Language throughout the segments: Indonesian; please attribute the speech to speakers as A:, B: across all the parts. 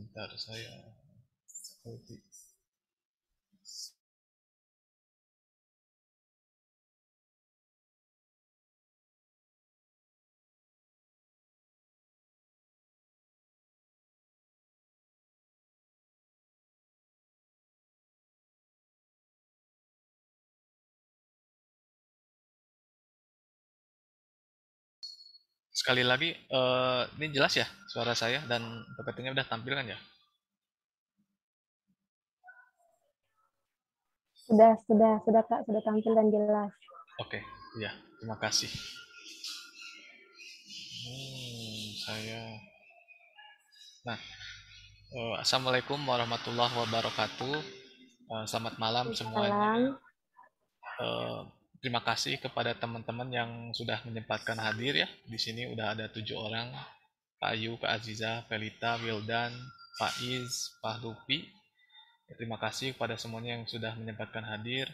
A: Sebentar saya seperti sekali lagi, ini jelas ya suara saya dan PPT-nya udah tampil kan ya?
B: Sudah Kak, sudah tampil dan jelas.
A: Oke, ya, terima kasih. Saya. Nah, assalamualaikum warahmatullahi wabarakatuh. Selamat malam semuanya.
B: Salam.
A: Eh, Terima kasih kepada teman-teman yang sudah menyempatkan hadir ya. Di sini udah ada 7 orang. Kak Ayu, Kak Aziza, Felita, Wildan, Pak Iz, Pak Lupi. Terima kasih kepada semuanya yang sudah menyempatkan hadir.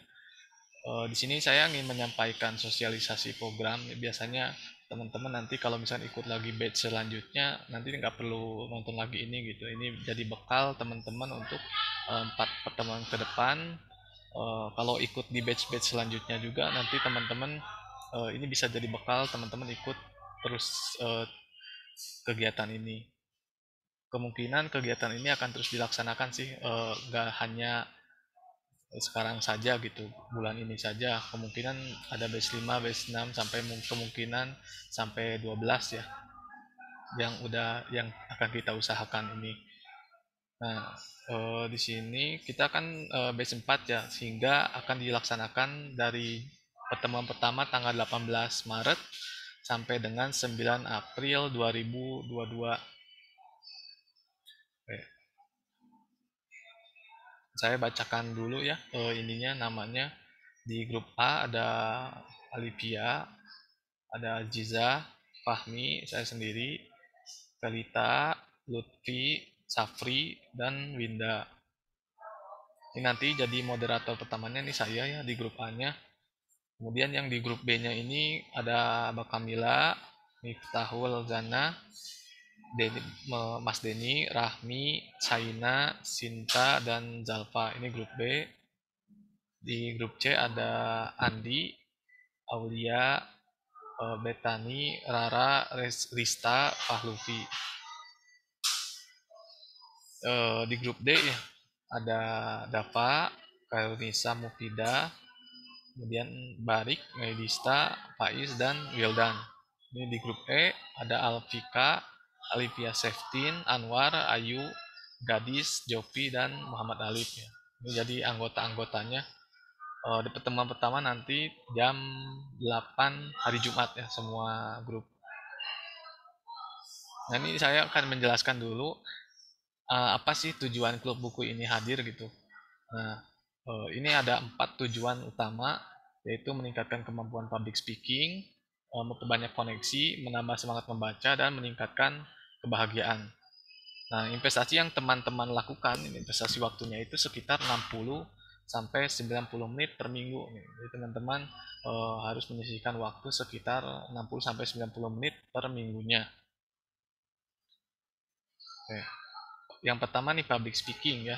A: Di sini saya ingin menyampaikan sosialisasi program. Biasanya teman-teman nanti kalau misalnya ikut lagi batch selanjutnya, nanti nggak perlu nonton lagi ini gitu. Ini jadi bekal teman-teman untuk 4 pertemuan ke depan. Kalau ikut di batch-batch selanjutnya juga, nanti teman-teman ini bisa jadi bekal teman-teman ikut terus kegiatan ini. Kemungkinan kegiatan ini akan terus dilaksanakan sih, nggak hanya sekarang saja gitu, bulan ini saja. Kemungkinan ada batch 5, batch 6 sampai kemungkinan sampai 12 ya, yang akan kita usahakan ini. Nah, di sini kita kan batch 4 ya, sehingga akan dilaksanakan dari pertemuan pertama tanggal 18 Maret sampai dengan 9 April 2022. Oke, saya bacakan dulu ya, ininya namanya. Di grup A ada Alivia, ada Jiza, Fahmi, saya sendiri, Felita, Lutfi, Safri, dan Winda. Ini nanti jadi moderator pertamanya nih saya ya di grup A-nya. Kemudian yang di grup B-nya ini ada Mbak Kamila, Miftahul Zana, Mas Denny, Rahmi, Saina, Sinta, dan Zalfa. Ini grup B. Di grup C ada Andi, Aulia, Betani, Rara, Rista, Fahluvi. Di grup D ya ada Dava, Kairunisa Mufida, kemudian Barik, Medista, Faiz, dan Wildan. Ini di grup E ada Alfika, Alivia Seftin, Anwar, Ayu, Gadis, Jopi, dan Muhammad Alif ya. Ini jadi anggota-anggotanya. Di pertemuan pertama nanti jam 8 hari Jumat ya semua grup. Nah ini saya akan menjelaskan dulu apa sih tujuan klub buku ini hadir gitu. Nah, ini ada 4 tujuan utama, yaitu meningkatkan kemampuan public speaking, memperbanyak koneksi, menambah semangat membaca, dan meningkatkan kebahagiaan. Nah, investasi yang teman-teman lakukan, investasi waktunya itu sekitar 60 sampai 90 menit per minggu. Jadi teman-teman harus menyisihkan waktu sekitar 60 sampai 90 menit per minggunya. Oke. Yang pertama nih public speaking ya.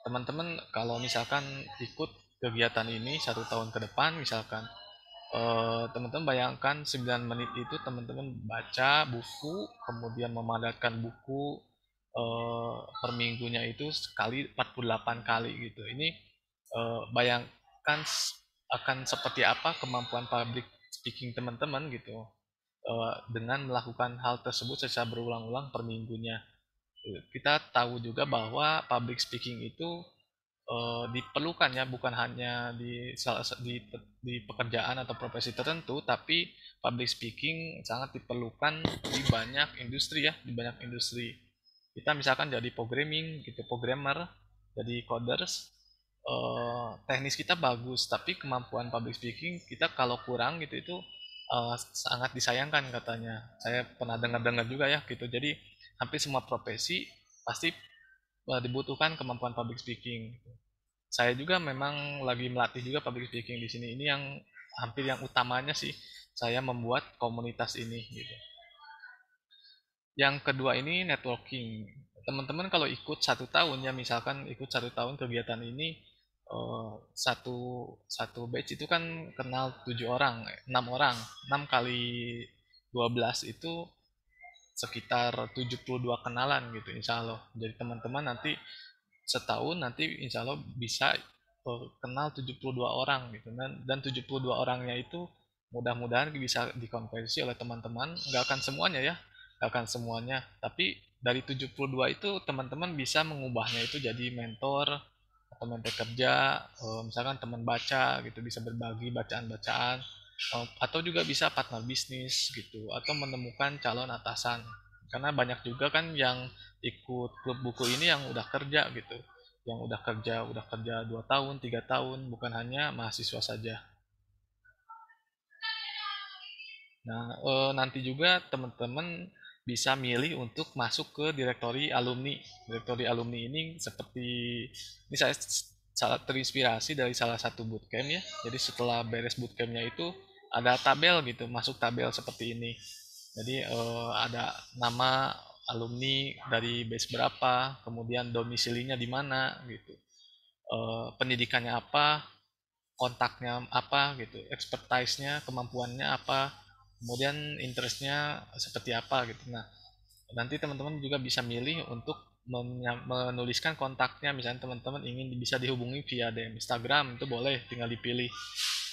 A: Teman-teman kalau misalkan ikut kegiatan ini 1 tahun ke depan misalkan, teman-teman bayangkan 9 menit itu teman-teman baca buku, kemudian memadatkan buku per minggunya itu sekali 48 kali gitu. Ini bayangkan akan seperti apa kemampuan public speaking teman-teman gitu dengan melakukan hal tersebut secara berulang-ulang per minggunya. Kita tahu juga bahwa public speaking itu diperlukan ya, bukan hanya di pekerjaan atau profesi tertentu, tapi public speaking sangat diperlukan di banyak industri ya, di banyak industri. Kita misalkan jadi programming gitu, programmer, jadi coders, teknis kita bagus, tapi kemampuan public speaking kita kalau kurang gitu itu sangat disayangkan katanya. Saya pernah dengar-dengar juga ya gitu. Jadi hampir semua profesi pasti dibutuhkan kemampuan public speaking. Saya juga memang lagi melatih juga public speaking di sini. Ini yang hampir yang utamanya sih saya membuat komunitas ini gitu. Yang kedua ini networking. teman-teman kalau ikut 1 tahun ya, misalkan ikut 1 tahun kegiatan ini, satu satu batch itu kan kenal 7 orang, 6 orang, 6 kali 12 itu sekitar 72 kenalan gitu insya Allah. Jadi teman-teman nanti setahun nanti insya Allah bisa kenal 72 orang gitu, dan 72 orangnya itu mudah-mudahan bisa dikonversi oleh teman-teman, nggak akan semuanya ya, nggak akan semuanya, tapi dari 72 itu teman-teman bisa mengubahnya itu jadi mentor atau mentor kerja, misalkan teman baca gitu, bisa berbagi bacaan-bacaan, atau juga bisa partner bisnis gitu, atau menemukan calon atasan, karena banyak juga kan yang ikut klub buku ini yang udah kerja gitu, yang udah kerja 2 tahun 3 tahun, bukan hanya mahasiswa saja. Nah, nanti juga teman-teman bisa milih untuk masuk ke direktori alumni. Direktori alumni ini seperti ini, saya salah terinspirasi dari salah satu bootcamp ya. Jadi setelah beres bootcampnya itu ada tabel gitu, masuk tabel seperti ini. Jadi ada nama alumni dari base berapa, kemudian domisilinya di mana gitu, pendidikannya apa, kontaknya apa gitu, expertise-nya, kemampuannya apa, kemudian interest-nya seperti apa gitu. Nah, nanti teman-teman juga bisa milih untuk menuliskan kontaknya, misalnya teman-teman ingin bisa dihubungi via DM Instagram, itu boleh, tinggal dipilih.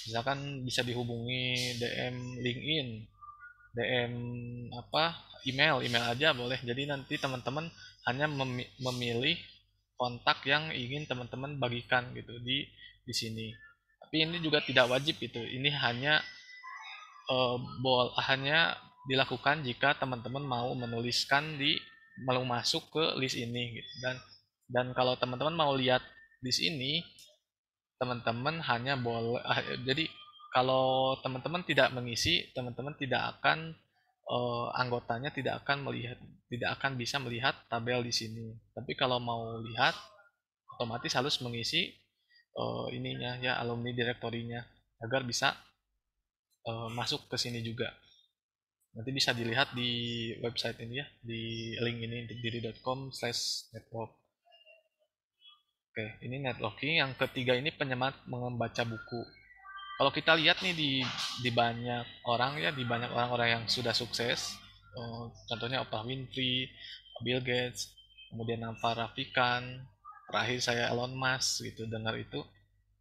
A: Misalkan bisa dihubungi DM LinkedIn, DM apa, email aja boleh. Jadi nanti teman-teman hanya memilih kontak yang ingin teman-teman bagikan gitu di sini. Tapi ini juga tidak wajib itu. Ini hanya dilakukan jika teman-teman mau menuliskan mau masuk ke list ini gitu. Dan kalau teman-teman mau lihat list ini, teman-teman hanya boleh jadi kalau teman-teman tidak mengisi, teman-teman tidak akan anggotanya tidak akan bisa melihat tabel di sini. Tapi kalau mau lihat, otomatis harus mengisi ininya ya, alumni direktorinya, agar bisa masuk ke sini juga. Nanti bisa dilihat di website ini ya, di link ini, diri.com/network. Oke, ini networking. Yang ketiga ini penyemangat membaca buku. Kalau kita lihat nih di banyak orang ya, di banyak orang-orang yang sudah sukses, contohnya Oprah Winfrey, Bill Gates, kemudian Naval Ravikant, terakhir saya Elon Musk gitu, dengar itu.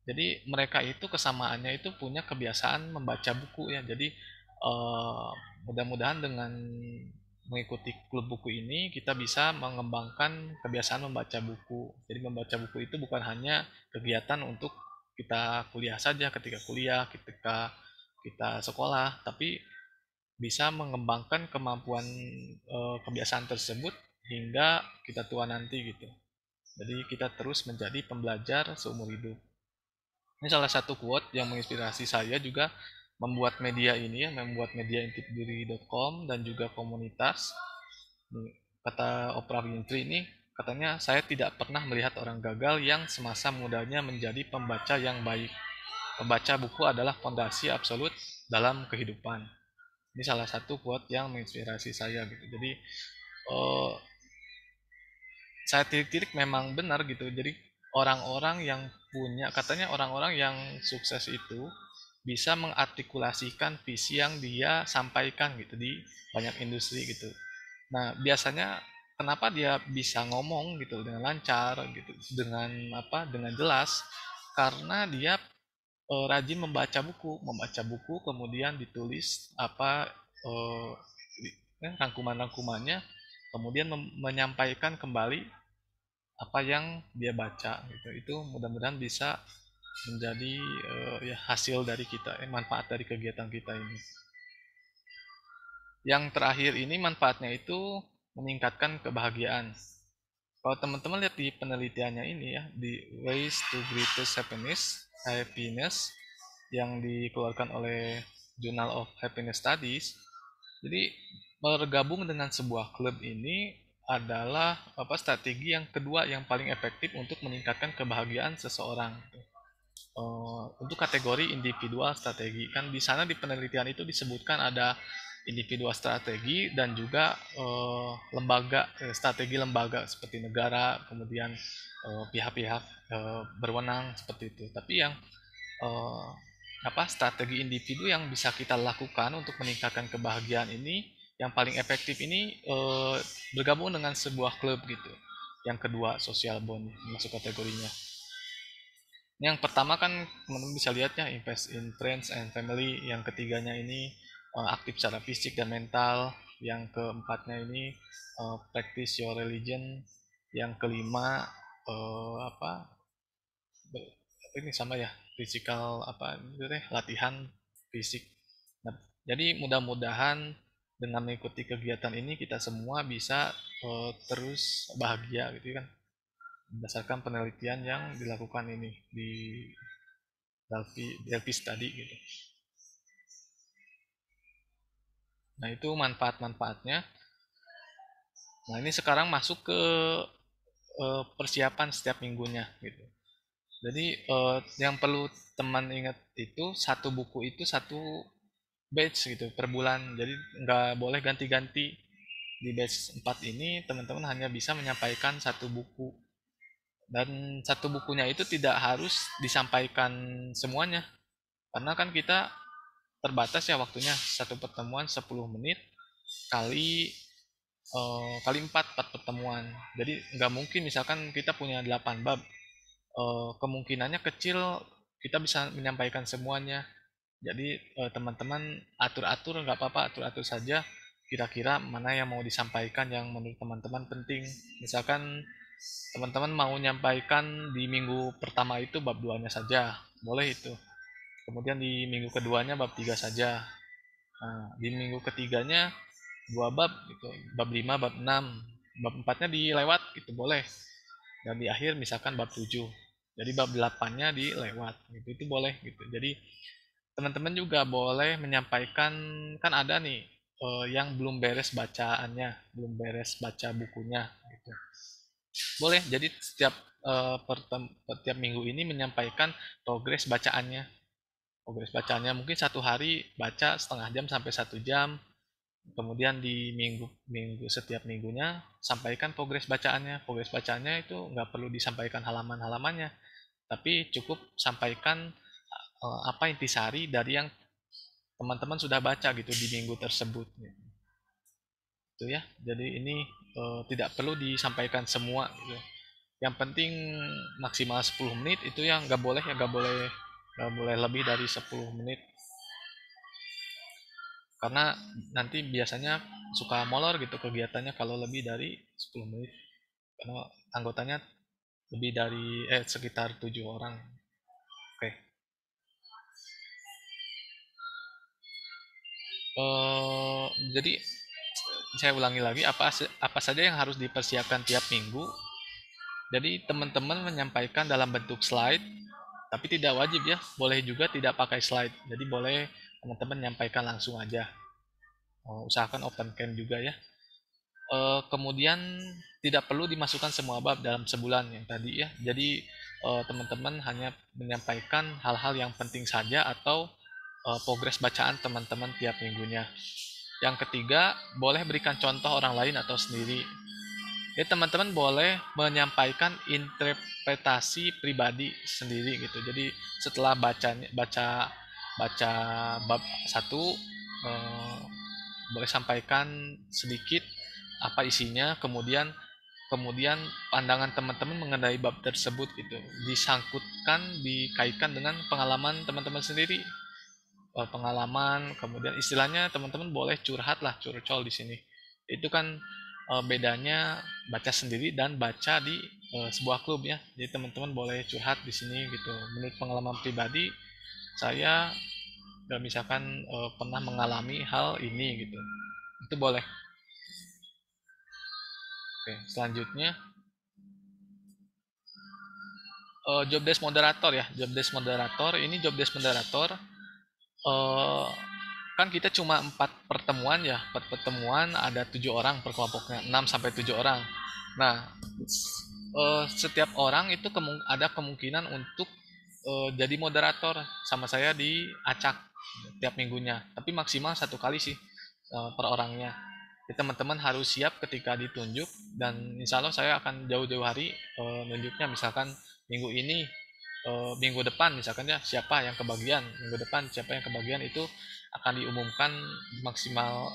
A: Jadi mereka itu kesamaannya itu punya kebiasaan membaca buku ya. Jadi eh, mudah-mudahan dengan mengikuti klub buku ini kita bisa mengembangkan kebiasaan membaca buku. Jadi membaca buku itu bukan hanya kegiatan untuk kita kuliah saja, ketika kuliah, ketika kita sekolah, tapi bisa mengembangkan kemampuan kebiasaan tersebut hingga kita tua nanti gitu. Jadi kita terus menjadi pembelajar seumur hidup. Ini salah satu quote yang menginspirasi saya juga membuat media ini ya, membuat media intipdiri.com dan juga komunitas. Kata Oprah Winfrey ini, katanya saya tidak pernah melihat orang gagal yang semasa mudanya menjadi pembaca yang baik. Membaca buku adalah fondasi absolut dalam kehidupan. Ini salah satu quote yang menginspirasi saya gitu. Jadi uh, saya tirik-tirik memang benar gitu. Jadi orang-orang yang katanya orang-orang yang sukses itu bisa mengartikulasikan visi yang dia sampaikan gitu di banyak industri gitu. Nah, biasanya kenapa dia bisa ngomong gitu dengan lancar gitu, dengan jelas, karena dia rajin membaca buku kemudian ditulis eh, rangkuman-rangkumannya, kemudian menyampaikan kembali apa yang dia baca gitu. Itu mudah-mudahan bisa menjadi ya hasil dari kita, manfaat dari kegiatan kita ini. Yang terakhir ini manfaatnya itu meningkatkan kebahagiaan. Kalau teman-teman lihat di penelitiannya ini ya, di Ways to Greatest Happiness yang dikeluarkan oleh Journal of Happiness Studies, jadi bergabung dengan sebuah klub ini adalah strategi yang kedua yang paling efektif untuk meningkatkan kebahagiaan seseorang. Untuk kategori individual strategi kan di sana di penelitian itu disebutkan ada individual strategi dan juga strategi lembaga seperti negara, kemudian pihak-pihak berwenang seperti itu. Tapi yang strategi individu yang bisa kita lakukan untuk meningkatkan kebahagiaan ini, yang paling efektif ini bergabung dengan sebuah klub gitu. Yang kedua, social bond masuk kategorinya. Yang pertama kan teman-teman bisa lihat ya, invest in friends and family. Yang ketiganya ini aktif secara fisik dan mental. Yang keempatnya ini practice your religion. Yang kelima ini sama ya, physical latihan fisik. Nah, jadi mudah-mudahan dengan mengikuti kegiatan ini kita semua bisa terus bahagia gitu kan, berdasarkan penelitian yang dilakukan ini di Delphi tadi gitu. Nah, itu manfaat-manfaatnya. Nah, ini sekarang masuk ke persiapan setiap minggunya gitu. Jadi yang perlu teman ingat itu, satu buku itu satu batch gitu per bulan. Jadi nggak boleh ganti-ganti. Di batch 4 ini teman-teman hanya bisa menyampaikan satu buku. Dan satu bukunya itu tidak harus disampaikan semuanya. Karena kan kita terbatas ya waktunya, satu pertemuan 10 menit kali kali 4 pertemuan. Jadi nggak mungkin misalkan kita punya 8 bab, kemungkinannya kecil kita bisa menyampaikan semuanya. Jadi teman-teman atur-atur, nggak apa-apa, atur-atur saja kira-kira mana yang mau disampaikan yang menurut teman-teman penting. Misalkan teman-teman mau menyampaikan di minggu pertama itu bab 2-nya saja, boleh itu. Kemudian di minggu keduanya bab 3 saja. Nah, di minggu ketiganya 2 bab gitu, bab 5, bab 6, bab 4-nya dilewat gitu, boleh. Dan di akhir misalkan bab 7. Jadi bab 8-nya dilewat gitu, itu boleh gitu. Jadi teman-teman juga boleh menyampaikan, kan ada nih yang belum beres bacaannya, belum beres baca bukunya gitu. Boleh, jadi setiap minggu ini menyampaikan progres bacaannya. Progres bacaannya mungkin satu hari baca setengah jam sampai 1 jam. Kemudian di setiap minggunya sampaikan progres bacaannya. Progres bacaannya itu nggak perlu disampaikan halaman-halamannya, tapi cukup sampaikan apa intisari dari yang teman-teman sudah baca gitu di minggu tersebut. Gitu ya. Jadi ini tidak perlu disampaikan semua gitu. Yang penting maksimal 10 menit, itu yang nggak boleh ya, nggak boleh lebih dari 10 menit. Karena nanti biasanya suka molor gitu kegiatannya kalau lebih dari 10 menit. Karena anggotanya lebih dari sekitar 7 orang. Oke. Jadi saya ulangi lagi, apa saja yang harus dipersiapkan tiap minggu. Jadi teman-teman menyampaikan dalam bentuk slide, tapi tidak wajib ya, boleh juga tidak pakai slide. Jadi boleh teman-teman menyampaikan langsung aja. Usahakan open cam juga ya. Kemudian tidak perlu dimasukkan semua bab dalam sebulan yang tadi ya. Jadi teman-teman hanya menyampaikan hal-hal yang penting saja atau progres bacaan teman-teman tiap minggunya. Yang ketiga, boleh berikan contoh orang lain atau sendiri. Jadi teman-teman boleh menyampaikan interpretasi pribadi sendiri gitu. Jadi setelah baca bab 1, boleh sampaikan sedikit apa isinya, kemudian pandangan teman-teman mengenai bab tersebut gitu, dikaitkan dengan pengalaman teman-teman sendiri, pengalaman, kemudian istilahnya teman-teman boleh curhat lah, curcol di sini. Itu kan bedanya baca sendiri dan baca di sebuah klub ya. Jadi teman-teman boleh curhat di sini gitu. Menurut pengalaman pribadi saya misalkan pernah mengalami hal ini gitu, itu boleh. Oke, selanjutnya job desk moderator ya. Job desk moderator kan kita cuma 4 pertemuan ya. 4 pertemuan ada 7 orang per kelompoknya, 6 sampai 7 orang. Nah, setiap orang itu ada kemungkinan untuk jadi moderator sama saya di acak tiap minggunya, tapi maksimal 1 kali sih. per orangnya. Jadi teman-teman harus siap ketika ditunjuk, dan insya Allah saya akan jauh-jauh hari nunjuknya, misalkan minggu ini, minggu depan misalkan ya, siapa yang kebagian minggu depan, siapa yang kebagian itu akan diumumkan maksimal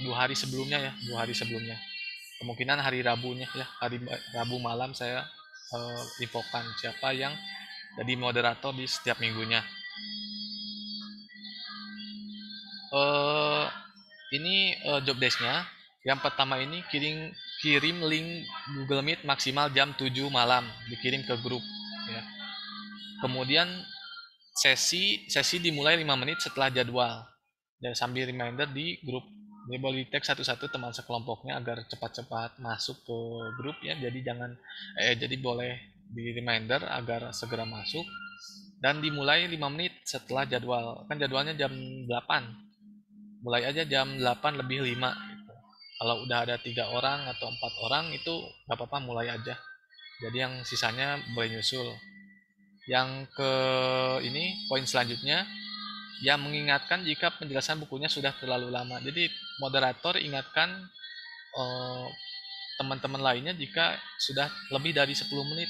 A: 2 hari sebelumnya ya, 2 hari sebelumnya. Kemungkinan hari Rabunya ya, hari Rabu malam saya infokan siapa yang jadi moderator di setiap minggunya. eh ini job desk-nya. Yang pertama ini kirim link Google Meet maksimal jam 7 malam, dikirim ke grup ya. Kemudian sesi dimulai 5 menit setelah jadwal. Dan sambil reminder di grup. Dia boleh di tag satu-satu teman sekelompoknya agar cepat-cepat masuk ke grup ya. Jadi boleh di reminder agar segera masuk, dan dimulai 5 menit setelah jadwal. Kan jadwalnya jam 8. Mulai aja jam 8 lebih 5 gitu. Kalau udah ada 3 orang atau 4 orang itu nggak apa-apa, mulai aja. Jadi yang sisanya boleh nyusul. Yang ke ini poin selanjutnya, yang mengingatkan jika penjelasan bukunya sudah terlalu lama. Jadi moderator ingatkan eh, teman-teman lainnya jika sudah lebih dari 10 menit,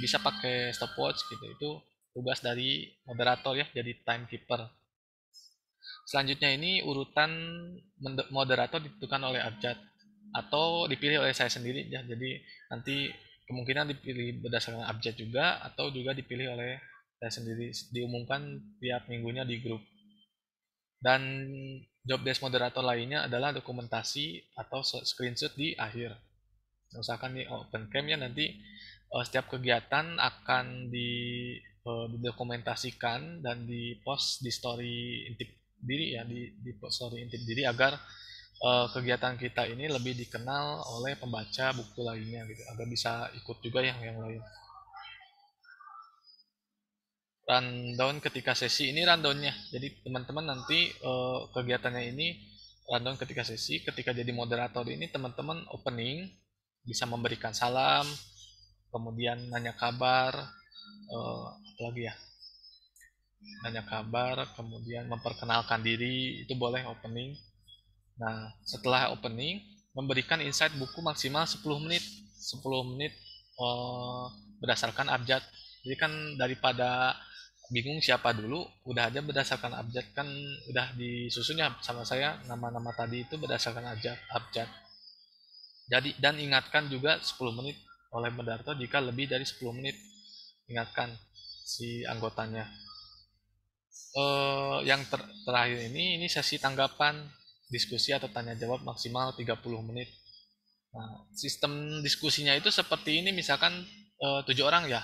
A: bisa pakai stopwatch gitu. Itu tugas dari moderator ya, jadi timekeeper. Selanjutnya ini urutan moderator ditentukan oleh abjad atau dipilih oleh saya sendiri ya. Jadi nanti kemungkinan dipilih berdasarkan abjad juga, atau juga dipilih oleh saya sendiri, diumumkan tiap minggunya di grup. Dan job desk moderator lainnya adalah dokumentasi atau screenshot di akhir. Misalkan di open cam ya, nanti setiap kegiatan akan didokumentasikan dan dipost di story intip diri ya, di story intip diri, agar kegiatan kita ini lebih dikenal oleh pembaca buku lainnya gitu, agar bisa ikut juga yang lain. Rundown ketika sesi ini rundownnya. Jadi teman-teman nanti kegiatannya ini rundown ketika sesi. Ketika jadi moderator ini teman-teman opening, bisa memberikan salam, kemudian nanya kabar, apa lagi ya? Nanya kabar, kemudian memperkenalkan diri, itu boleh opening. Nah, setelah opening, memberikan insight buku maksimal 10 menit. 10 menit berdasarkan abjad. Jadi kan daripada bingung siapa dulu, udah aja berdasarkan abjad, kan udah disusunnya sama saya nama-nama tadi itu berdasarkan abjad. Jadi, dan ingatkan juga 10 menit oleh moderator jika lebih dari 10 menit, ingatkan si anggotanya. Yang terakhir ini sesi tanggapan, diskusi atau tanya jawab maksimal 30 menit. Nah, sistem diskusinya itu seperti ini, misalkan 7 orang ya.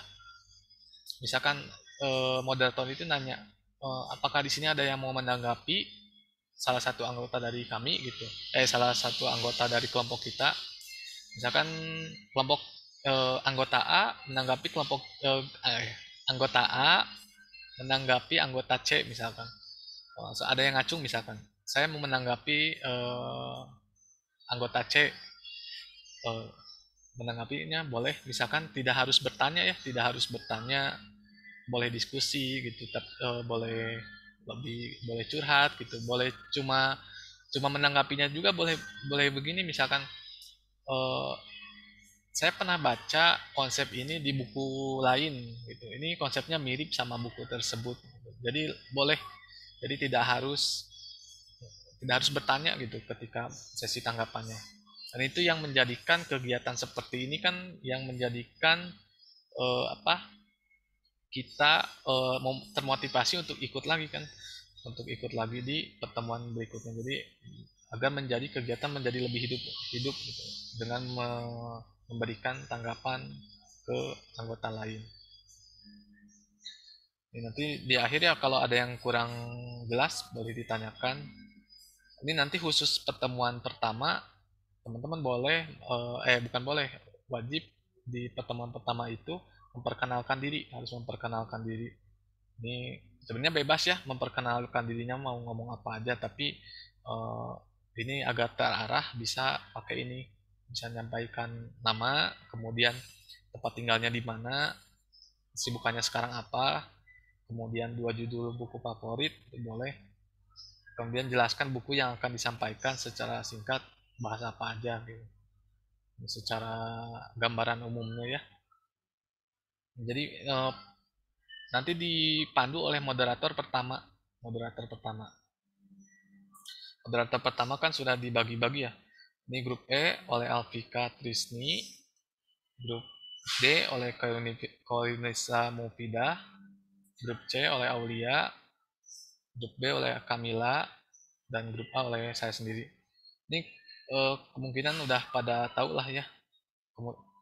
A: Misalkan moderator itu nanya, apakah di sini ada yang mau menanggapi, salah satu anggota dari kami gitu. Salah satu anggota dari kelompok kita. Misalkan kelompok anggota A menanggapi anggota A menanggapi anggota C misalkan. Ada yang ngacung misalkan. Saya mau menanggapi anggota C, menanggapinya boleh, misalkan tidak harus bertanya ya, tidak harus bertanya, boleh diskusi gitu, boleh boleh curhat gitu, boleh cuma cuma menanggapinya juga, boleh boleh begini misalkan, eh, saya pernah baca konsep ini di buku lain gitu, ini konsepnya mirip sama buku tersebut, jadi boleh, jadi tidak harus bertanya gitu ketika sesi tanggapannya. Dan itu yang menjadikan kegiatan seperti ini kan, yang menjadikan apa, kita termotivasi untuk ikut lagi kan, untuk ikut lagi di pertemuan berikutnya. Jadi agar menjadi kegiatan menjadi lebih hidup gitu, dengan memberikan tanggapan ke anggota lain. Ini nanti di akhir ya, kalau ada yang kurang jelas boleh ditanyakan. Ini nanti khusus pertemuan pertama, teman-teman boleh, bukan boleh, wajib di pertemuan pertama itu memperkenalkan diri, harus memperkenalkan diri. Ini sebenarnya bebas ya memperkenalkan dirinya, mau ngomong apa aja, tapi ini agar terarah bisa pakai ini, bisa menyampaikan nama, kemudian tempat tinggalnya di mana, kesibukannya sekarang apa, kemudian 2 judul buku favorit boleh. kemudian jelaskan buku yang akan disampaikan secara singkat, bahas apa aja gitu, secara gambaran umumnya ya. Jadi nanti dipandu oleh moderator pertama. Moderator pertama. Moderator pertama kan sudah dibagi-bagi ya. Ini grup E oleh Alfika Trisni, grup D oleh Koinisa Mufidah, grup C oleh Aulia, grup B oleh Kamila, dan grup A oleh saya sendiri. Ini kemungkinan udah pada tahu lah ya,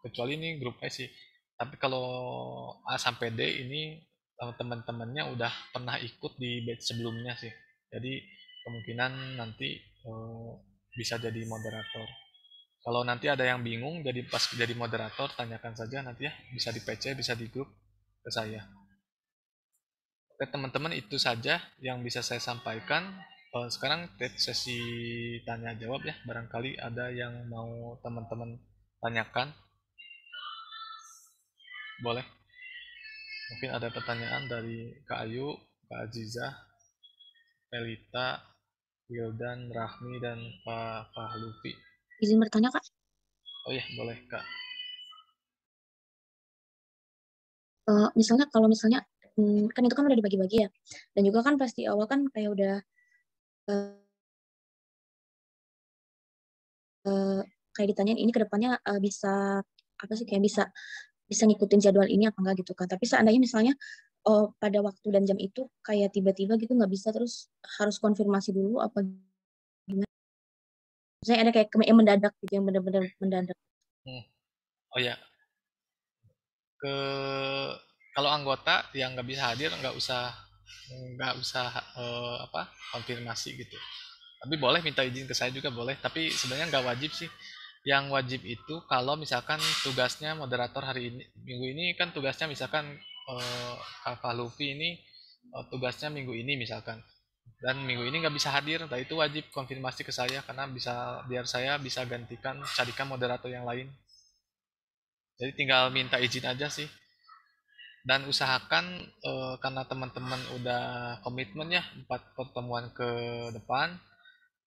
A: kecuali ini grup E sih. Tapi kalau A sampai D ini teman-temannya udah pernah ikut di batch sebelumnya sih. Jadi kemungkinan nanti bisa jadi moderator. Kalau nanti ada yang bingung jadi pas jadi moderator, tanyakan saja nanti ya, bisa di PC, bisa di grup ke saya. Oke teman-teman, itu saja yang bisa saya sampaikan. Sekarang sesi tanya jawab ya, barangkali ada yang mau teman-teman tanyakan, boleh. Mungkin ada pertanyaan dari Kak Ayu, Kak Aziza, Elita, Wildan, Rahmi, dan Pak Fahlufi.
C: Izin bertanya, Kak.
A: Oh iya, boleh Kak.
C: Misalnya kalau misalnya kan itu kan udah dibagi-bagi ya, dan juga kan pasti awal kan kayak udah kayak ditanyain ini kedepannya bisa apa sih, kayak bisa bisa ngikutin jadwal ini apa enggak gitu kan. Tapi seandainya misalnya pada waktu dan jam itu kayak tiba-tiba gitu nggak bisa, terus harus konfirmasi dulu apa gimana? Misalnya ada kayak yang mendadak gitu, yang benar-benar mendadak.
A: Oh ya, ke kalau anggota yang nggak bisa hadir nggak usah apa konfirmasi gitu. Tapi boleh minta izin ke saya juga boleh. Tapi sebenarnya nggak wajib sih. Yang wajib itu kalau misalkan tugasnya moderator hari ini, minggu ini kan tugasnya misalkan Kakak Luffy ini tugasnya minggu ini misalkan. Dan minggu ini nggak bisa hadir, nah itu wajib konfirmasi ke saya karena bisa biar saya bisa gantikan carikan moderator yang lain. Jadi tinggal minta izin aja sih. Dan usahakan karena teman-teman udah komitmen ya 4 pertemuan ke depan,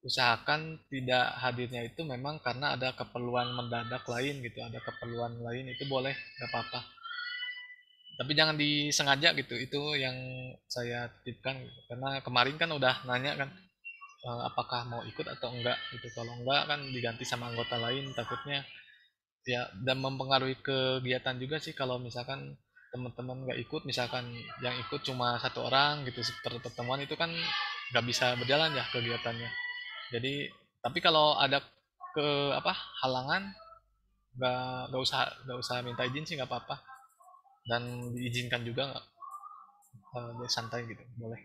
A: usahakan tidak hadirnya itu memang karena ada keperluan mendadak lain gitu, ada keperluan lain itu boleh, nggak apa-apa. Tapi jangan disengaja gitu, itu yang saya titipkan gitu. Karena kemarin kan udah nanya kan apakah mau ikut atau enggak gitu. Kalau enggak kan diganti sama anggota lain, takutnya ya, dan mempengaruhi kegiatan juga sih kalau misalkan teman-teman nggak ikut, misalkan yang ikut cuma 1 orang gitu per pertemuan, itu kan nggak bisa berjalan ya kegiatannya. Jadi tapi kalau ada ke apa halangan, nggak usah minta izin sih, nggak apa-apa, dan diizinkan juga nggak, santai gitu boleh.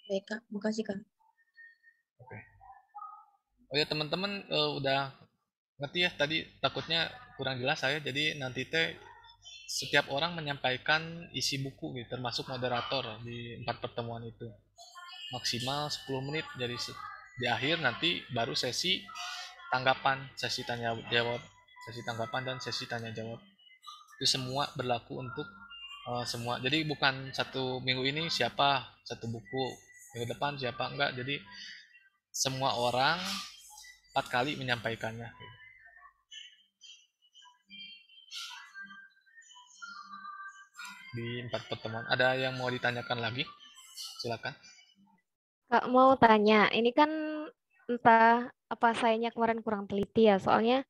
C: Baik, Kak. Makasih, Kak.
A: Oke. Oh ya teman-teman, udah ngerti ya tadi, takutnya kurang jelas saya, jadi nanti teh setiap orang menyampaikan isi buku gitu, termasuk moderator di 4 pertemuan itu maksimal 10 menit. Jadi di akhir nanti baru sesi tanggapan, sesi tanya jawab, sesi tanggapan dan sesi tanya jawab. Itu semua berlaku untuk semua. Jadi bukan satu minggu ini siapa satu buku, minggu depan siapa enggak. Jadi semua orang 4 kali menyampaikannya. Di 4 pertemuan. Ada yang mau ditanyakan lagi? Silakan.
B: Kak, mau tanya, ini kan entah apa sayanya kemarin kurang teliti ya, soalnya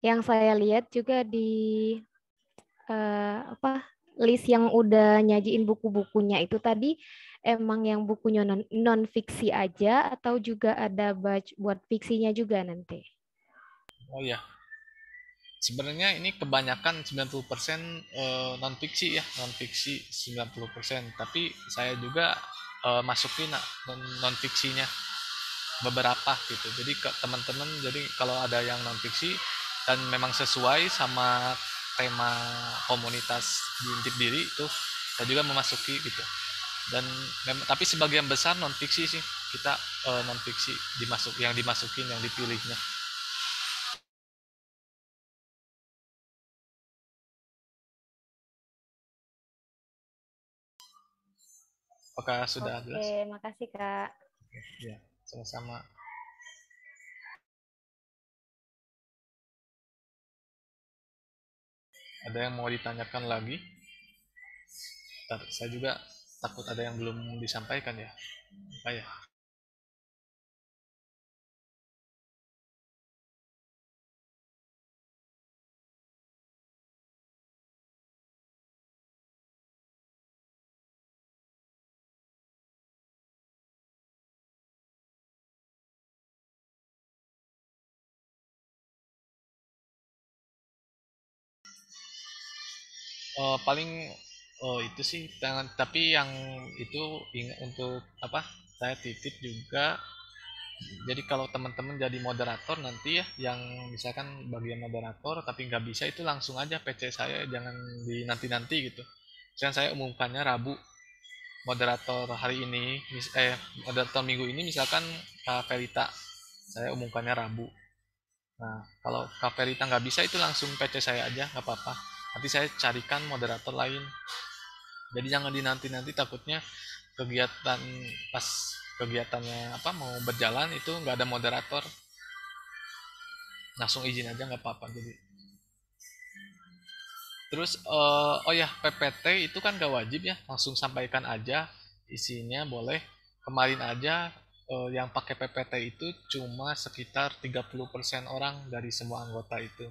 B: yang saya lihat juga di apa list yang udah nyajiin buku-bukunya itu tadi emang yang bukunya non fiksi aja atau juga ada batch buat fiksinya juga nanti?
A: Oh ya, sebenarnya ini kebanyakan 90% non fiksi ya, non fiksi 90%. Tapi saya juga masukin non fiksinya beberapa gitu. Jadi ke teman-teman, jadi kalau ada yang non fiksi dan memang sesuai sama tema komunitas di Intip Diri itu, saya juga memasuki gitu. Dan tapi sebagian besar non fiksi sih, kita non fiksi yang dimasukin, yang dipilihnya. Apakah sudah jelas?
B: Oke, makasih Kak.
A: Oke, ya, sama-sama. Ada yang mau ditanyakan lagi? Saya juga takut ada yang belum disampaikan ya. Apa ya? Paling itu sih, tapi yang itu ingat untuk apa? Saya titip juga. Jadi kalau teman-teman jadi moderator nanti ya, yang misalkan bagian moderator tapi nggak bisa itu langsung aja PC saya, jangan di nanti-nanti gitu. Misalkan saya umumkannya Rabu, moderator hari ini, moderator minggu ini misalkan Kak Verita, saya umumkannya Rabu. Nah, kalau Kak Verita nggak bisa itu langsung PC saya aja, nggak apa-apa. Nanti saya carikan moderator lain. Jadi jangan dinanti-nanti, takutnya kegiatan pas kegiatannya apa mau berjalan itu nggak ada moderator, langsung izin aja nggak apa-apa. Jadi terus oh ya, PPT itu kan gak wajib ya, langsung sampaikan aja isinya boleh. Kemarin aja yang pakai PPT itu cuma sekitar 30% orang dari semua anggota itu.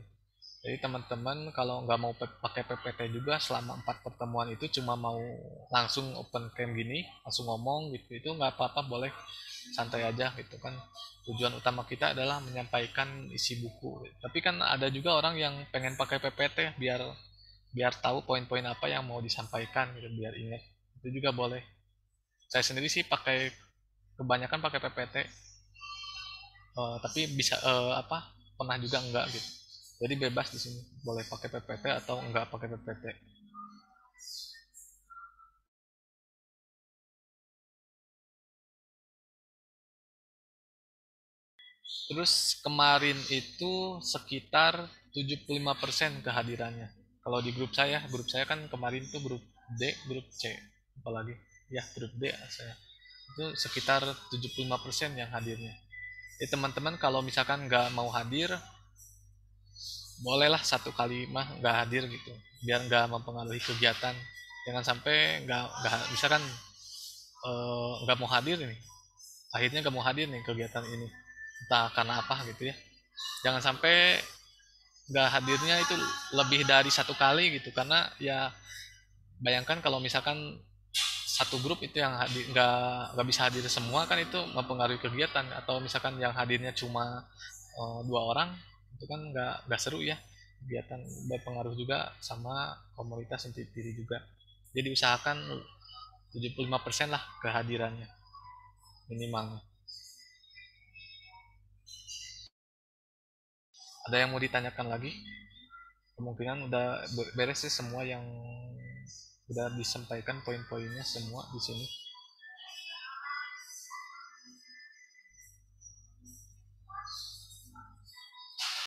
A: Jadi teman-teman kalau nggak mau pakai PPT juga selama 4 pertemuan itu, cuma mau langsung open cam gini, langsung ngomong gitu, itu nggak apa-apa, boleh santai aja gitu kan. Tujuan utama kita adalah menyampaikan isi buku. Tapi kan ada juga orang yang pengen pakai PPT biar biar tahu poin-poin apa yang mau disampaikan gitu, biar ingat. Itu juga boleh. Saya sendiri sih kebanyakan pakai PPT, tapi bisa pernah juga enggak gitu. Jadi bebas di sini, boleh pakai PPT atau enggak pakai PPT. Terus kemarin itu sekitar 75% kehadirannya. Kalau di grup saya kan kemarin tuh grup D, grup C, apalagi ya grup D saya. Itu sekitar 75% yang hadirnya. Jadi teman-teman kalau misalkan nggak mau hadir, bolehlah satu kali mah nggak hadir gitu, biar nggak mempengaruhi kegiatan. Jangan sampai nggak misalkan nggak mau hadir nih, akhirnya nggak mau hadir nih kegiatan ini, entah karena apa gitu ya. Jangan sampai nggak hadirnya itu lebih dari satu kali gitu, karena ya bayangkan kalau misalkan satu grup itu yang hadir nggak bisa hadir semua, kan itu mempengaruhi kegiatan. Atau misalkan yang hadirnya cuma 2 orang, itu kan nggak seru ya kegiatan, berpengaruh juga sama komunitas sendiri juga. Jadi usahakan 75% lah kehadirannya minimal. Ada yang mau ditanyakan lagi? Kemungkinan udah beres sih semua, yang udah disampaikan poin-poinnya semua di sini.